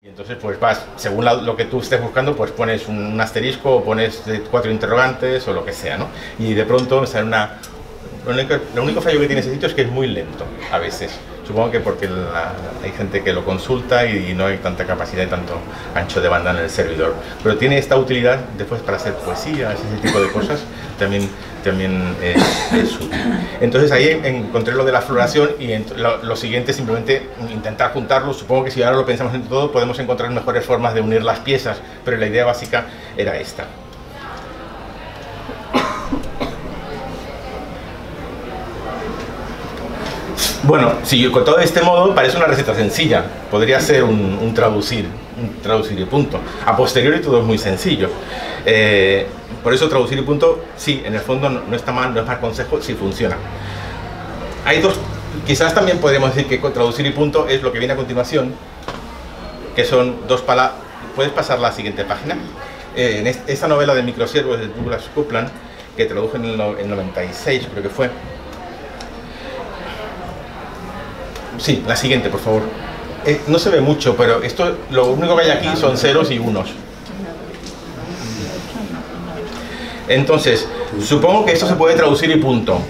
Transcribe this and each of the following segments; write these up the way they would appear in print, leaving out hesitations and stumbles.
Y entonces pues vas, según lo que tú estés buscando, pues pones un asterisco o pones 4 interrogantes o lo que sea, ¿no? Y de pronto me sale una... Lo único fallo que tiene ese sitio es que es muy lento a veces. Supongo que porque hay gente que lo consulta y no hay tanta capacidad y tanto ancho de banda en el servidor. Pero tiene esta utilidad después para hacer poesías, ese tipo de cosas, también es útil. Entonces ahí encontré lo de la floración y lo siguiente es simplemente intentar juntarlo. Supongo que si ahora lo pensamos en todo podemos encontrar mejores formas de unir las piezas, pero la idea básica era esta. Bueno, si con todo este modo parece una receta sencilla, podría ser un traducir y punto. A posteriori todo es muy sencillo. Por eso traducir y punto, sí, en el fondo no está mal, no es mal consejo, sí funciona. Hay dos, quizás también podríamos decir que traducir y punto es lo que viene a continuación, que son dos palabras. ¿Puedes pasar la siguiente página? En esta novela de microsiervos de Douglas Coupland, que tradujo en el 96, creo que fue. Sí, la siguiente, por favor. No se ve mucho, pero esto, lo único que hay aquí son ceros y unos. Entonces, supongo que esto se puede traducir y punto.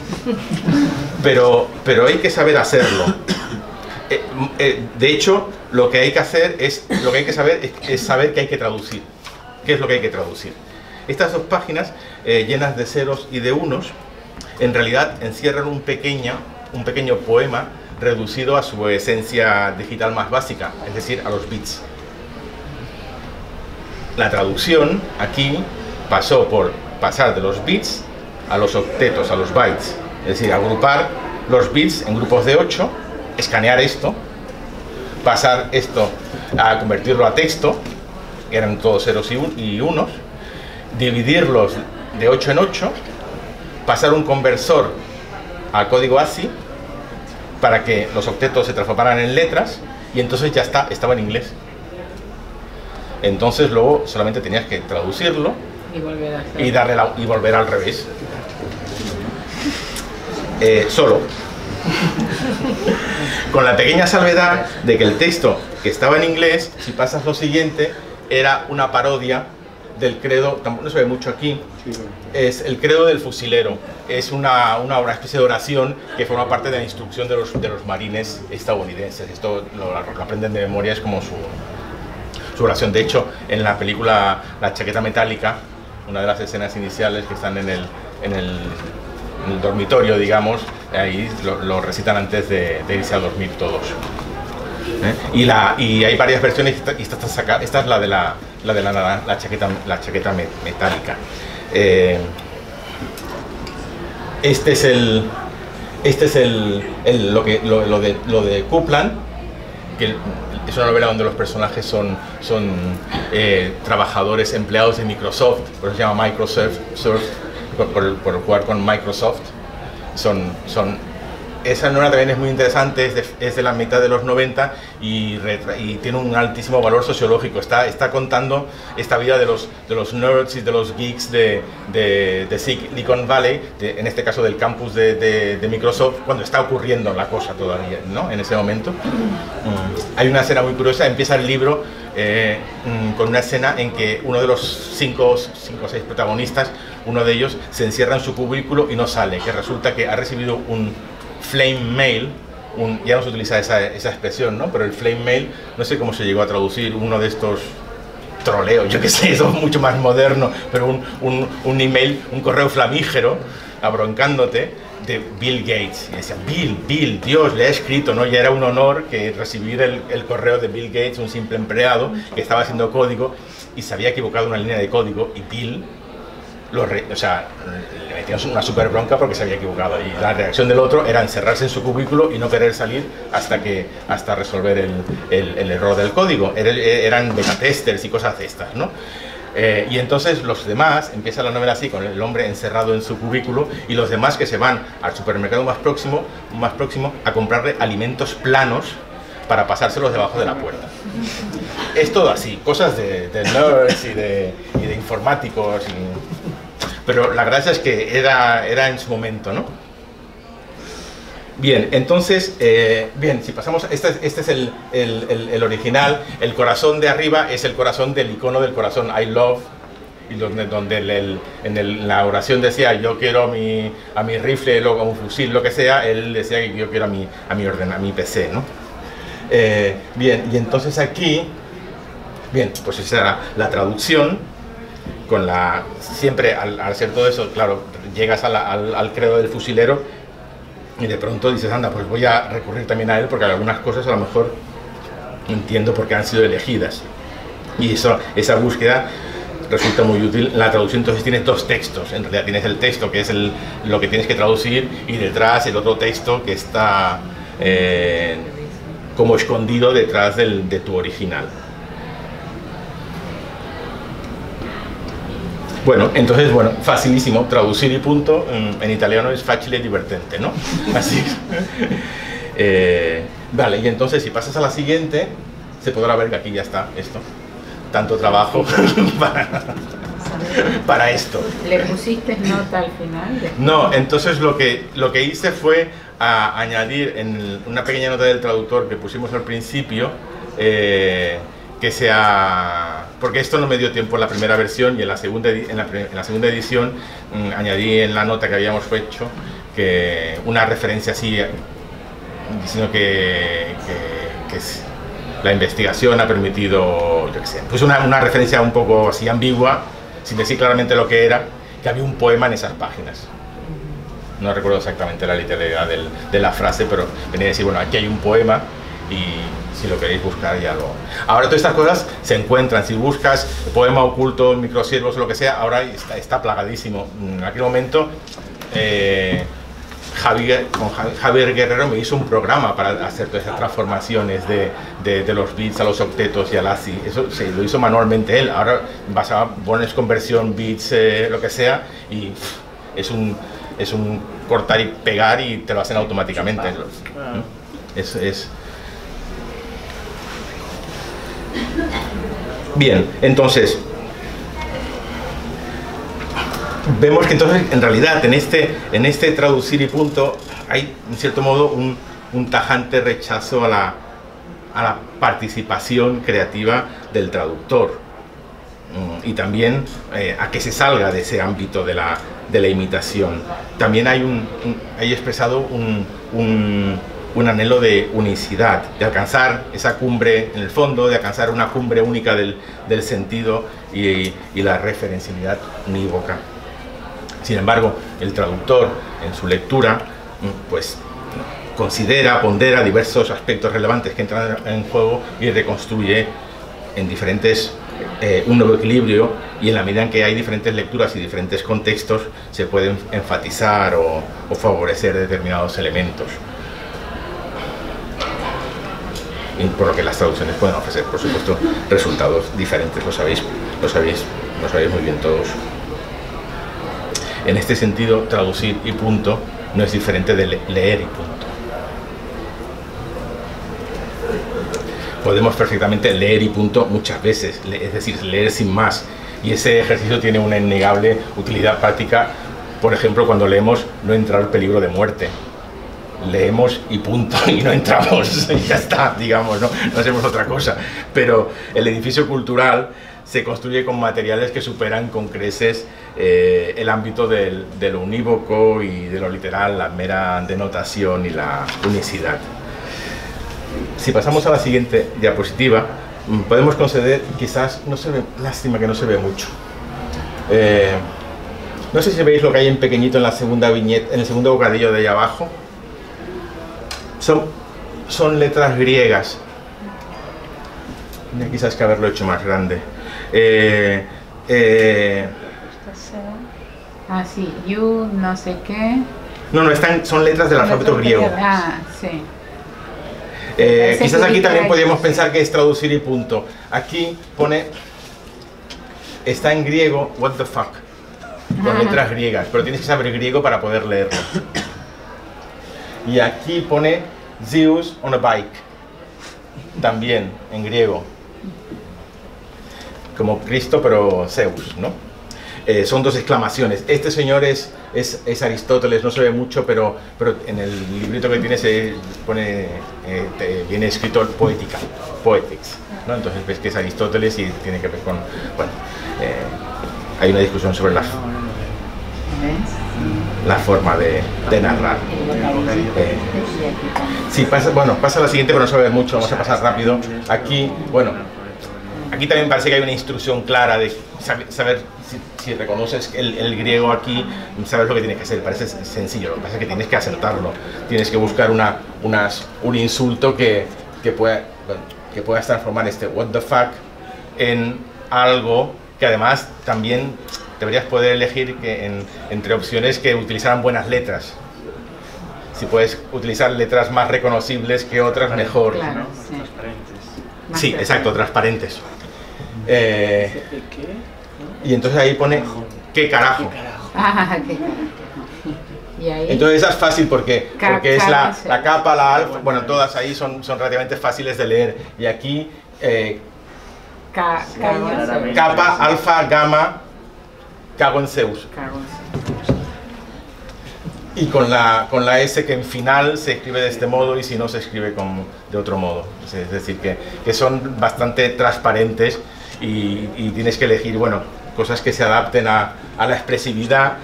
Pero hay que saber hacerlo. De hecho, lo que hay que hacer es, lo que hay que saber es saber que hay que traducir. ¿Qué es lo que hay que traducir? Estas dos páginas, llenas de ceros y de unos, en realidad encierran un pequeño poema reducido a su esencia digital más básica, es decir, a los bits. La traducción aquí pasó por pasar de los bits a los octetos, a los bytes, es decir, agrupar los bits en grupos de 8, escanear esto, pasar esto a convertirlo a texto, que eran todos ceros y unos, dividirlos de 8 en 8, pasar un conversor al código ASCII para que los octetos se transformaran en letras, y entonces ya estaba en inglés. Entonces luego solamente tenías que traducirlo y volver al revés. Solo. Con la pequeña salvedad de que el texto que estaba en inglés, si pasas lo siguiente, era una parodia del credo, tampoco se ve mucho aquí, es el credo del fusilero. Es una especie de oración que forma parte de la instrucción de los marines estadounidenses. Esto lo aprenden de memoria, es como su oración. De hecho, en la película La chaqueta metálica, una de las escenas iniciales que están en el dormitorio, digamos, ahí lo recitan antes de irse a dormir todos. Y hay varias versiones, y esta es la de la chaqueta metálica. Este es lo de Coupland, que es una novela donde los personajes son trabajadores, empleados de Microsoft, por eso se llama Microsoft, por jugar con Microsoft. Esa novela también es muy interesante, es de la mitad de los 90 y tiene un altísimo valor sociológico. Está contando esta vida de los nerds y de los geeks de Silicon Valley, en este caso del campus de Microsoft, cuando está ocurriendo la cosa todavía, ¿no? En ese momento. Hay una escena muy curiosa, empieza el libro con una escena en que uno de los 5 o 6 protagonistas, uno de ellos se encierra en su cubículo y no sale, que resulta que ha recibido un flame mail, ya no se utiliza esa expresión, ¿no? Pero el flame mail, no sé cómo se llegó a traducir, uno de estos troleos, yo qué sé, eso es mucho más moderno, pero un email, un correo flamígero, abroncándote, de Bill Gates. Y decían, Bill, Dios, le ha escrito, ¿no? Ya era un honor que recibir el correo de Bill Gates, un simple empleado que estaba haciendo código y se había equivocado una línea de código, y Bill le metían una super bronca porque se había equivocado, y la reacción del otro era encerrarse en su cubículo y no querer salir hasta resolver el error del código. Eran beta testers y cosas de estas, ¿no? Y entonces los demás, empieza la novela así, con el hombre encerrado en su cubículo, y los demás que se van al supermercado más próximo a comprarle alimentos planos para pasárselos debajo de la puerta. Es todo así, cosas de nerds y de informáticos, pero la gracia es que era en su momento, ¿no? Bien, entonces, bien, si pasamos, este es el original, el corazón de arriba es el corazón del icono del corazón, I love, y donde en la oración decía, yo quiero a mi rifle, o a un fusil, lo que sea, él decía que yo quiero a mi PC, ¿no? Bien, y entonces aquí, bien, pues esa era la traducción, siempre al hacer todo eso, claro, llegas al credo del fusilero, y de pronto dices, anda, pues voy a recurrir también a él, porque algunas cosas a lo mejor entiendo por qué han sido elegidas. Y esa búsqueda resulta muy útil. La traducción entonces tiene dos textos. En realidad tienes el texto, que es lo que tienes que traducir, y detrás el otro texto que está como escondido detrás de tu original. Bueno, entonces, bueno, facilísimo, traducir y punto, en italiano es facile e divertente, ¿no? Así. Vale, y entonces si pasas a la siguiente, se podrá ver que aquí ya está esto. Tanto trabajo para esto. ¿Le pusiste nota al final? No, entonces lo que hice fue añadir en una pequeña nota del traductor que pusimos al principio, que sea, porque esto no me dio tiempo en la primera versión, y en la segunda edición añadí en la nota que habíamos hecho que una referencia así diciendo que la investigación ha permitido, yo qué sé, pues una referencia un poco así ambigua, sin decir claramente lo que era, que había un poema en esas páginas. No recuerdo exactamente la literalidad de la frase, pero venía a decir, bueno, aquí hay un poema, y si lo queréis buscar ya lo... Ahora todas estas cosas se encuentran, si buscas poema oculto, microsiervos o lo que sea, ahora está plagadísimo. En aquel momento Javier Guerrero me hizo un programa para hacer todas esas transformaciones de los bits a los octetos y al ASCII. Eso sí, lo hizo manualmente él. Ahora pones conversión, bits, lo que sea, y es un cortar y pegar y te lo hacen automáticamente. Bien, entonces vemos que entonces en realidad en este traducir y punto hay en cierto modo un tajante rechazo a la participación creativa del traductor, y también a que se salga de ese ámbito de la imitación. También hay expresado un anhelo de unicidad, de alcanzar esa cumbre en el fondo, de alcanzar una cumbre única del sentido y la referencialidad unívoca. Sin embargo, el traductor en su lectura pues pondera diversos aspectos relevantes que entran en juego y reconstruye en diferentes un nuevo equilibrio, y en la medida en que hay diferentes lecturas y diferentes contextos se pueden enfatizar o favorecer determinados elementos. Y por lo que las traducciones pueden ofrecer, por supuesto, resultados diferentes, lo sabéis muy bien todos. En este sentido, traducir y punto no es diferente de leer y punto. Podemos perfectamente leer y punto muchas veces, es decir, leer sin más, y ese ejercicio tiene una innegable utilidad práctica. Por ejemplo, cuando leemos no entrar peligro de muerte. Leemos y punto, y no entramos, y ya está, digamos, no hacemos otra cosa. Pero el edificio cultural se construye con materiales que superan con creces el ámbito de lo unívoco y de lo literal, la mera denotación y la unicidad. Si pasamos a la siguiente diapositiva, podemos conceder, quizás, no se ve, lástima que no se ve mucho. No sé si veis lo que hay en pequeñito en la segunda viñeta, en el segundo bocadillo de ahí abajo. Son letras griegas. Tendría quizás que haberlo hecho más grande. Ah, sí, you, no sé qué. No, son letras del alfabeto griego. Ah, sí. Quizás aquí también podríamos pensar que es traducir y punto. Aquí pone, está en griego, what the fuck, con letras griegas, pero tienes que saber griego para poder leerlo. Y aquí pone Zeus on a bike, también en griego, como Cristo pero Zeus, ¿no? son dos exclamaciones. Este señor es Aristóteles, no se ve mucho, pero en el librito que tiene se pone, viene escrito poética, poetics, ¿no? Entonces ves que es Aristóteles y tiene que ver con, bueno, hay una discusión sobre la forma de narrar. Sí, pasa la siguiente, pero no se va a ver mucho, vamos a pasar rápido. Aquí, bueno, aquí también parece que hay una instrucción clara de saber si reconoces el griego aquí, sabes lo que tienes que hacer, parece sencillo, lo que pasa es que tienes que acertarlo, tienes que buscar un insulto que puedas transformar este what the fuck en algo que además también deberías poder elegir entre opciones que utilizaran buenas letras. Si puedes utilizar letras más reconocibles que otras, mejor. Claro, ¿no? sí. Transparentes. Sí, exacto, transparentes. Y entonces ahí pone ¿qué carajo? Ah, qué carajo. Y ahí, Entonces esa es fácil porque es la sí. capa, la alfa, bueno, todas ahí son relativamente fáciles de leer. Y aquí capa, alfa, gamma, cago en Zeus. Y con la S que en final se escribe de este modo y si no se escribe de otro modo. Es decir, que son bastante transparentes y tienes que elegir, bueno, cosas que se adapten a la expresividad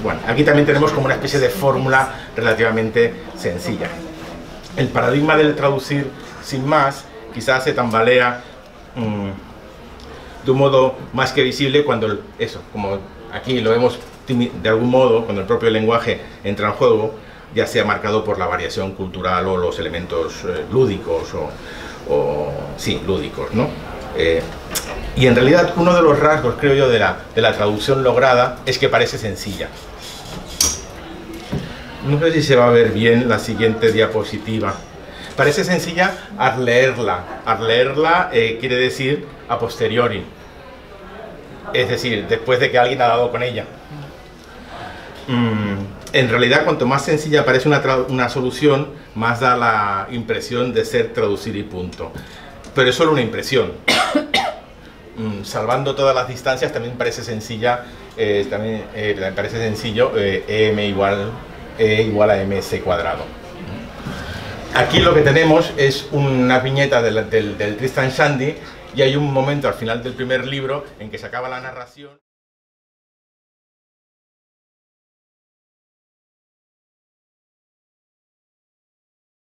bueno, aquí también tenemos como una especie de fórmula relativamente sencilla. El paradigma del traducir sin más quizás se tambalea de un modo más que visible cuando como aquí lo vemos de algún modo, cuando el propio lenguaje entra en juego, ya sea marcado por la variación cultural o los elementos lúdicos sí, lúdicos, ¿no? Y en realidad uno de los rasgos, creo yo, de la traducción lograda es que parece sencilla. No sé si se va a ver bien la siguiente diapositiva. Parece sencilla al leerla. Al leerla quiere decir a posteriori. Es decir, después de que alguien ha dado con ella. En realidad, cuanto más sencilla parece una solución, más da la impresión de ser traducir y punto. Pero es solo una impresión. Salvando todas las distancias, también parece sencilla, parece sencillo E igual a ms cuadrado. Aquí lo que tenemos es una viñeta del Tristram Shandy y hay un momento al final del primer libro en que se acaba la narración.